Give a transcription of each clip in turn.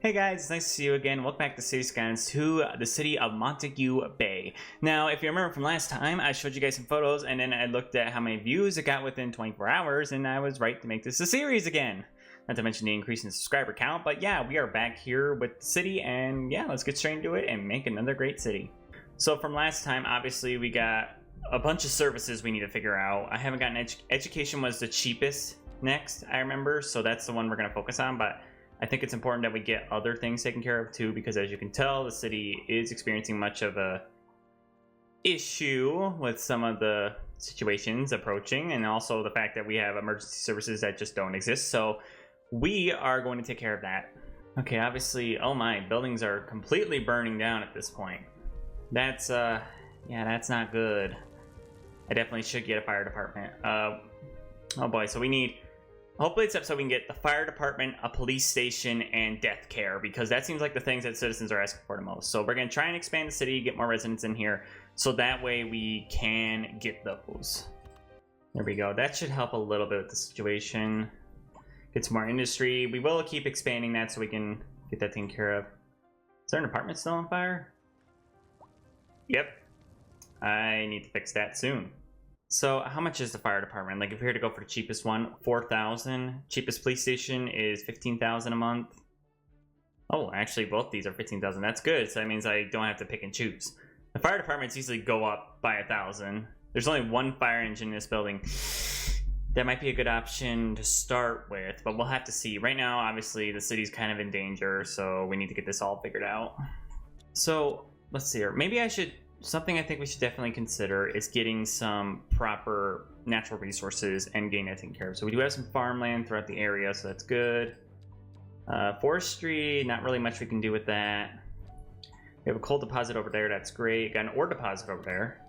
Hey guys, it's nice to see you again. Welcome back to Cities Skylines to the city of Montegue Bay. Now, if you remember from last time, I showed you guys some photos and then I looked at how many views it got within 24 hours and I was right to make this a series again. Not to mention the increase in subscriber count, but yeah, we are back here with the city and yeah, let's get straight into it and make another great city. So from last time, obviously we got a bunch of services we need to figure out. I haven't gotten education was the cheapest next, I remember, so that's the one we're going to focus on, but I think it's important that we get other things taken care of too, because as you can tell, the city is experiencing much of a issue with some of the situations approaching, and also the fact that we have emergency services that just don't exist. So we are going to take care of that. Okay, obviously, oh my, buildings are completely burning down at this point. That's yeah, that's not good. I definitely should get a fire department. Oh boy, so we need, hopefully this episode we can get the fire department, a police station, and death care, because that seems like the things that citizens are asking for the most. So we're going to try and expand the city, get more residents in here, so that way we can get those. There we go. That should help a little bit with the situation. Get some more industry. We will keep expanding that so we can get that taken care of. Is there an apartment still on fire? Yep. I need to fix that soon. So how much is the fire department? Like if we were to go for the cheapest one, 4,000. Cheapest police station is 15,000 a month. Oh, actually both these are 15,000. That's good. So that means I don't have to pick and choose. The fire departments easily go up by 1,000. There's only one fire engine in this building. That might be a good option to start with, but we'll have to see. Right now, obviously, the city's kind of in danger, so we need to get this all figured out. So let's see here. Maybe I should... Something I think we should definitely consider is getting some proper natural resources and getting that taken care of. So we do have some farmland throughout the area, so that's good. Forestry, not really much we can do with that. We have a coal deposit over there, that's great. Got an ore deposit over there.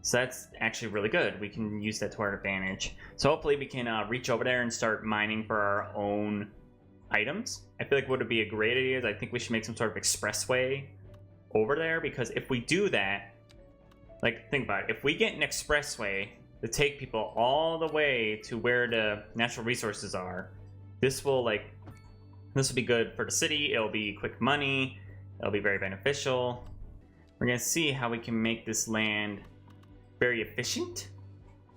So that's actually really good. We can use that to our advantage. So hopefully we can reach over there and start mining for our own items. I feel like what would be a great idea is I think we should make some sort of expressway over there, because if we do that, like think about it, if we get an expressway to take people all the way to where the natural resources are, this will be good for the city. It'll be quick money, it'll be very beneficial. We're gonna see how we can make this land very efficient.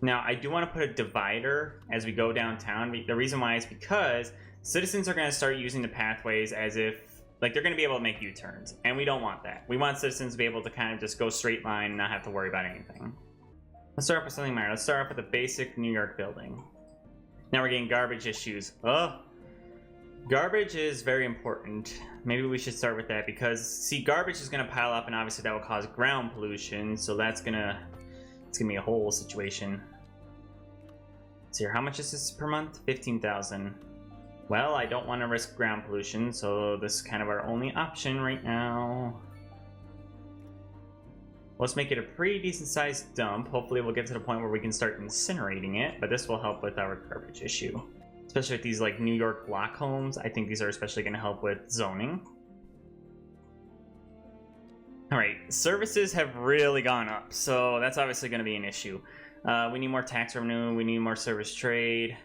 Now I do want to put a divider as we go downtown. The reason why is because citizens are going to start using the pathways as if like they're going to be able to make U-turns, and we don't want that. We want citizens to be able to kind of just go straight line and not have to worry about anything. Let's start off with something minor. Let's start off with a basic New York building. Now we're getting garbage issues. Oh, garbage is very important. Maybe we should start with that, because see, garbage is going to pile up and obviously that will cause ground pollution, so it's gonna be a whole situation. Let's see here. How much is this per month? 15,000. Well, I don't want to risk ground pollution, so this is kind of our only option right now. Let's make it a pretty decent sized dump. Hopefully we'll get to the point where we can start incinerating it, but this will help with our garbage issue. Especially with these like New York block homes, I think these are especially going to help with zoning. Alright, services have really gone up, so that's obviously going to be an issue. We need more tax revenue, we need more service trade.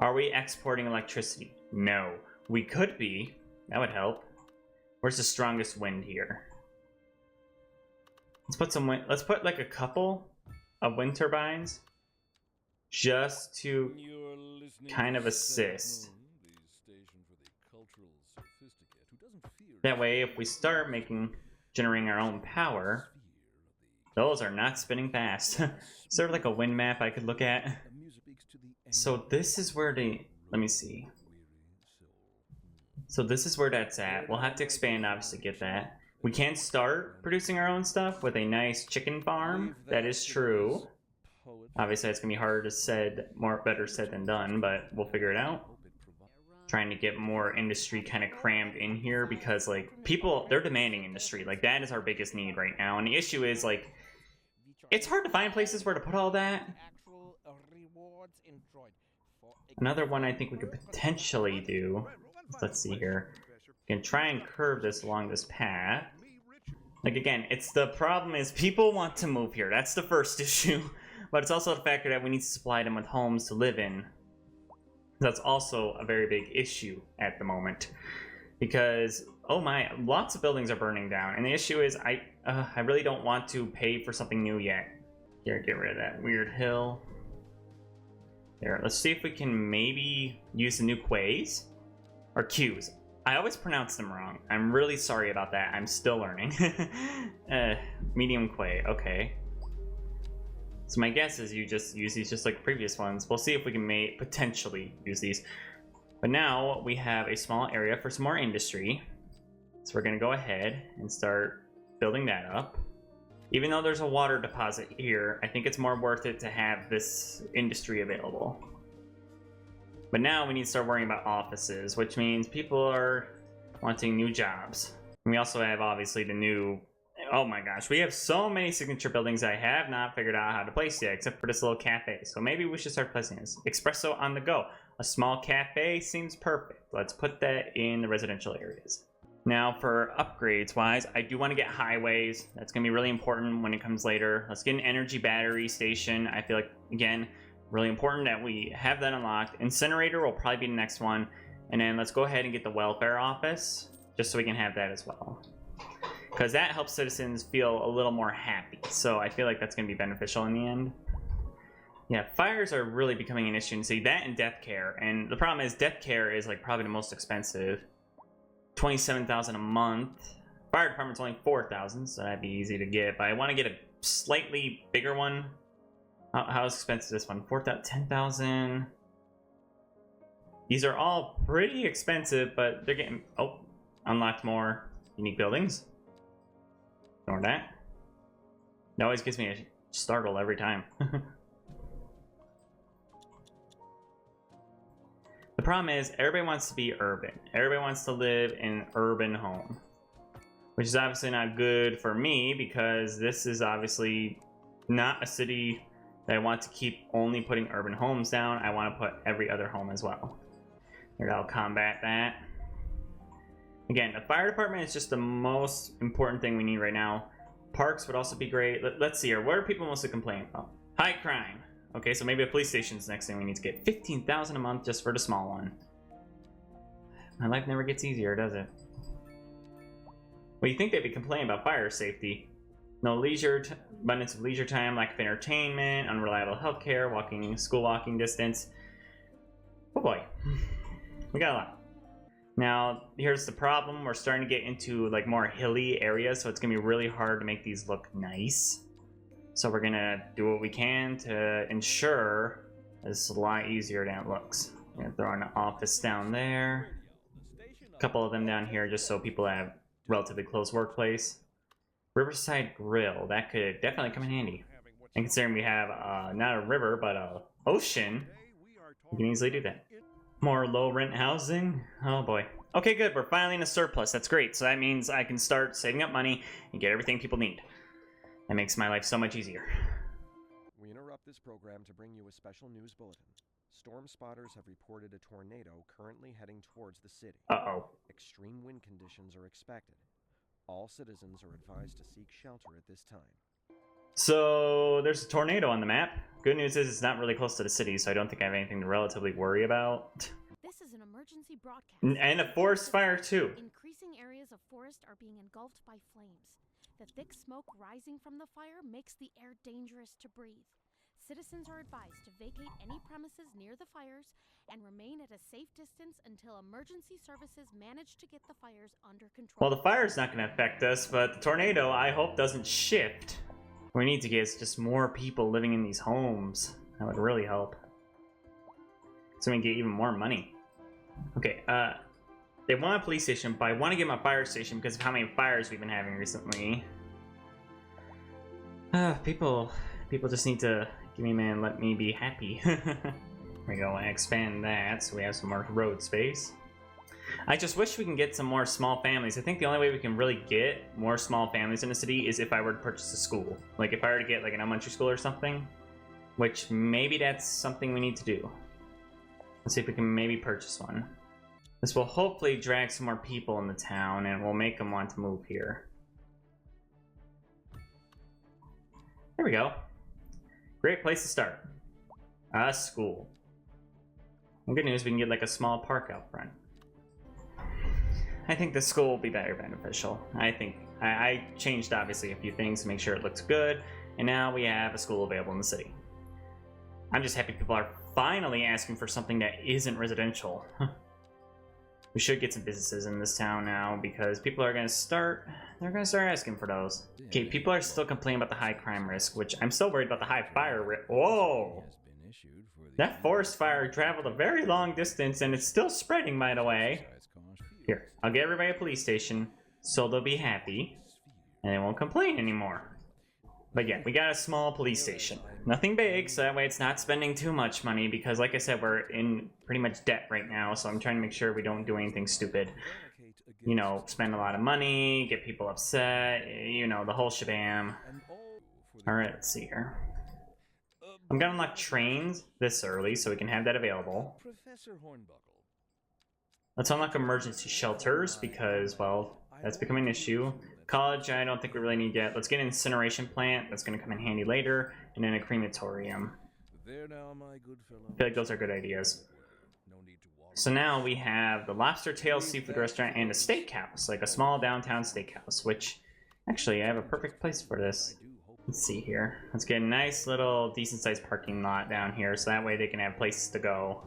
Are we exporting electricity? No. We could be. That would help. Where's the strongest wind here? Let's put some wind. Let's put like a couple of wind turbines just to kind of assist. That way, if we start generating our own power, those are not spinning fast. Is there like a wind map I could look at? So this is where let me see. So this is where that's at. We'll have to expand, obviously, get that. We can start producing our own stuff with a nice chicken farm. That is true. Obviously, it's gonna be harder to better said than done, but we'll figure it out. Trying to get more industry kind of crammed in here, because like people, they're demanding industry. Like that is our biggest need right now. And the issue is like, it's hard to find places where to put all that. Another one I think we could potentially do, let's see here, we can try and curve this along this path. Like again, the problem is people want to move here. That's the first issue. But it's also the factor that we need to supply them with homes to live in. That's also a very big issue at the moment because, oh my, lots of buildings are burning down. And the issue is I really don't want to pay for something new yet. Here, get rid of that weird hill. There, let's see if we can maybe use the new quays or queues. I always pronounce them wrong. I'm really sorry about that. I'm still learning. Medium quay, okay. So my guess is you just use these just like previous ones. We'll see if we can potentially use these. But now we have a small area for some more industry. So we're gonna go ahead and start building that up. Even though there's a water deposit here, I think it's more worth it to have this industry available. But now we need to start worrying about offices, which means people are wanting new jobs. And we also have obviously the new, oh my gosh, we have so many signature buildings I have not figured out how to place yet, except for this little cafe. So maybe we should start placing this. Espresso on the go. A small cafe seems perfect. Let's put that in the residential areas. Now for upgrades wise, I do want to get highways. That's going to be really important when it comes later. Let's get an energy battery station. I feel like, again, really important that we have that unlocked. Incinerator will probably be the next one. And then let's go ahead and get the welfare office, just so we can have that as well. Because that helps citizens feel a little more happy. So I feel like that's going to be beneficial in the end. Yeah, fires are really becoming an issue. And see, that and death care. And the problem is death care is like probably the most expensive. $27,000 a month. Fire department's only $4,000, so that'd be easy to get. But I want to get a slightly bigger one. How expensive is this one? $4,000, $10,000. These are all pretty expensive, but they're getting unlocked more unique buildings. Ignore that. It always gives me a startle every time. The problem is, everybody wants to be urban. Everybody wants to live in an urban home. Which is obviously not good for me, because this is obviously not a city that I want to keep only putting urban homes down. I want to put every other home as well. Here, I'll combat that. Again, the fire department is just the most important thing we need right now. Parks would also be great. Let's see here. What are people mostly complaining about? High crime. Okay, so maybe a police station's the next thing we need to get. $15,000 a month just for the small one. My life never gets easier, does it? Well, you think they'd be complaining about fire safety. No leisure, abundance of leisure time, lack of entertainment, unreliable healthcare, school walking distance. Oh boy. We got a lot. Now, here's the problem. We're starting to get into like more hilly areas, so it's gonna be really hard to make these look nice. So we're gonna do what we can to ensure it's a lot easier than it looks. We're gonna throw an office down there. A couple of them down here just so people have relatively close workplace. Riverside Grill, that could definitely come in handy. And considering we have not a river, but a ocean, we can easily do that. More low rent housing? Oh boy. Okay, good, we're finally in a surplus, that's great. So that means I can start saving up money and get everything people need. That makes my life so much easier. We interrupt this program to bring you a special news bulletin. Storm spotters have reported a tornado currently heading towards the city. Uh-oh. Extreme wind conditions are expected. All citizens are advised to seek shelter at this time. So there's a tornado on the map. Good news is it's not really close to the city, so I don't think I have anything to relatively worry about. This is an emergency broadcast. And a forest fire too. Increasing areas of forest are being engulfed by flames. The thick smoke rising from the fire makes the air dangerous to breathe. Citizens are advised to vacate any premises near the fires and remain at a safe distance until emergency services manage to get the fires under control. Well, the fire's not going to affect us, but the tornado, I hope, doesn't shift. What we need to get is just more people living in these homes. That would really help. So we can get even more money. Okay, they want a police station, but I want to get them a fire station because of how many fires we've been having recently. People just need to give me, man, let me be happy. There we go, expand that so we have some more road space. I just wish we can get some more small families. I think the only way we can really get more small families in the city is if I were to purchase a school. Like if I were to get like an elementary school or something, which maybe that's something we need to do. Let's see if we can maybe purchase one. This will hopefully drag some more people in the town and will make them want to move here. There we go. Great place to start. A school. And good news, we can get like a small park out front. I think the school will be very beneficial. I changed obviously a few things to make sure it looks good, and now we have a school available in the city. I'm just happy people are finally asking for something that isn't residential. We should get some businesses in this town now because people are gonna start asking for those. Okay, people are still complaining about the high crime risk, which I'm still worried about the high fire risk. Whoa! That forest fire traveled a very long distance and it's still spreading, by the way. Here, I'll get everybody a police station so they'll be happy and they won't complain anymore. But yeah, we got a small police station. Nothing big, so that way it's not spending too much money because like I said, we're in pretty much debt right now, so I'm trying to make sure we don't do anything stupid. You know, spend a lot of money, get people upset, you know, the whole shabam. Alright, let's see here. I'm gonna unlock trains this early so we can have that available. Let's unlock emergency shelters because, well, that's becoming an issue. College, I don't think we really need yet. Let's get an incineration plant. That's going to come in handy later. And then a crematorium. I feel like those are good ideas. So now we have the Lobster Tail Seafood Restaurant and a steakhouse. Like a small downtown steakhouse. Which, actually, I have a perfect place for this. Let's see here. Let's get a nice little decent-sized parking lot down here. So that way they can have places to go.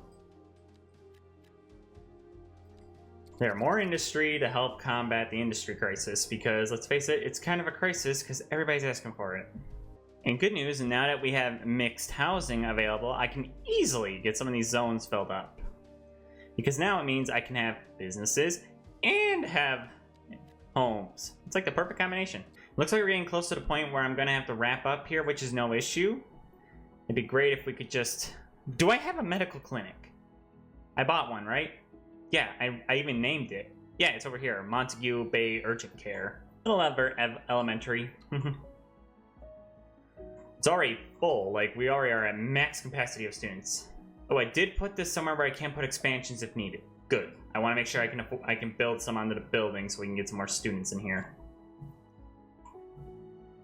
There, more industry to help combat the industry crisis because, let's face it, it's kind of a crisis because everybody's asking for it. And good news, now that we have mixed housing available, I can easily get some of these zones filled up. Because now it means I can have businesses and have homes. It's like the perfect combination. Looks like we're getting close to the point where I'm going to have to wrap up here, which is no issue. It'd be great if we could just... Do I have a medical clinic? I bought one, right? Yeah, I even named it. Yeah, it's over here. Montegue Bay Urgent Care. Little elementary. It's already full. Like, we already are at max capacity of students. Oh, I did put this somewhere where I can put expansions if needed. Good. I want to make sure I can build some onto the building so we can get some more students in here.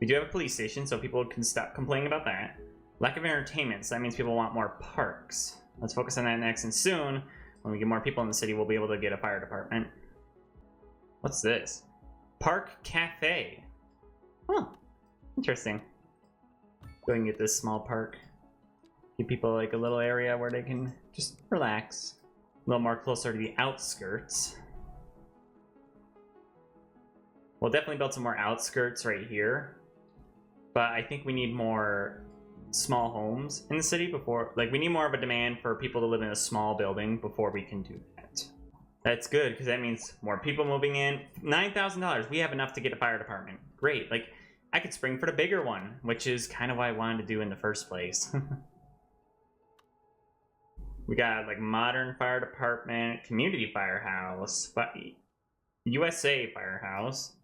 We do have a police station, so people can stop complaining about that. Lack of entertainment, so that means people want more parks. Let's focus on that next, and soon... When we get more people in the city, we'll be able to get a fire department. What's this? Park Cafe. Huh. Interesting. Go and get this small park. Give people like a little area where they can just relax. A little more closer to the outskirts. We'll definitely build some more outskirts right here. But I think we need more... small homes in the city before, like, we need more of a demand for people to live in a small building before we can do that. That's good because that means more people moving in. $9,000. We have enough to get a fire department. Great. Like, I could spring for the bigger one, which is kind of what I wanted to do in the first place. We got like modern fire department, community firehouse, but USA firehouse.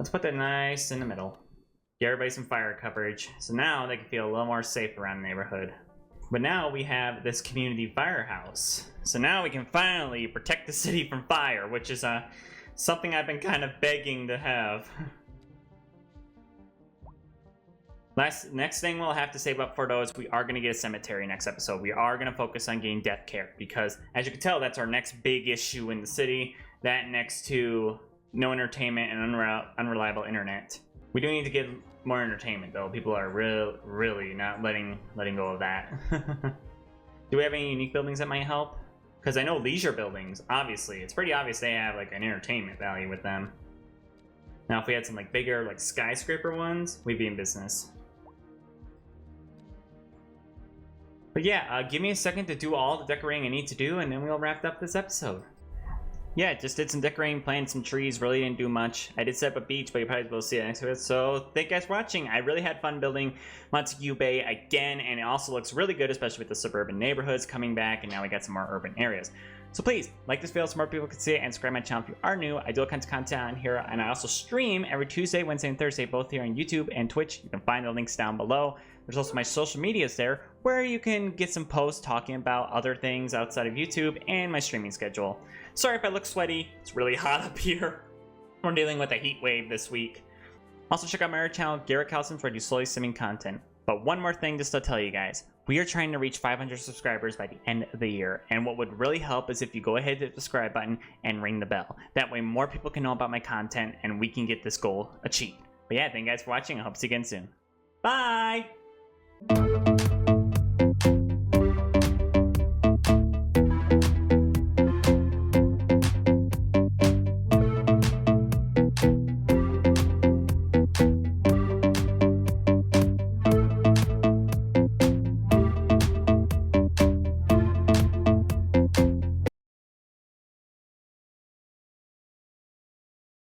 Let's put that nice in the middle. Get everybody some fire coverage, so now they can feel a little more safe around the neighborhood. But now we have this community firehouse. So now we can finally protect the city from fire, which is something I've been kind of begging to have. Next thing we'll have to save up for those, we are going to get a cemetery next episode. We are going to focus on getting death care, because as you can tell, that's our next big issue in the city. That next to no entertainment and unreliable internet. We do need to get more entertainment, though. People are really not letting go of that. Do we have any unique buildings that might help? Because I know leisure buildings, obviously, it's pretty obvious they have like an entertainment value with them. Now, if we had some like bigger, like skyscraper ones, we'd be in business. But yeah, give me a second to do all the decorating I need to do, and then we'll wrap up this episode. Yeah, just did some decorating, planted some trees, really didn't do much. I did set up a beach, but you probably will see it next to it. So, thank you guys for watching. I really had fun building Montegue Bay again, and it also looks really good, especially with the suburban neighborhoods coming back, and now we got some more urban areas. So please, like this video so more people can see it, and subscribe to my channel if you are new. I do all kinds of content on here, and I also stream every Tuesday, Wednesday, and Thursday, both here on YouTube and Twitch. You can find the links down below. There's also my social medias there, where you can get some posts talking about other things outside of YouTube, and my streaming schedule. Sorry if I look sweaty, it's really hot up here. We're dealing with a heat wave this week. Also check out my other channel, Gerewolf, where I do slowly simming content. But one more thing just to tell you guys. We are trying to reach 500 subscribers by the end of the year, and what would really help is if you go ahead to hit the subscribe button and ring the bell. That way more people can know about my content and we can get this goal achieved. But yeah, thank you guys for watching. I hope to see you again soon. Bye!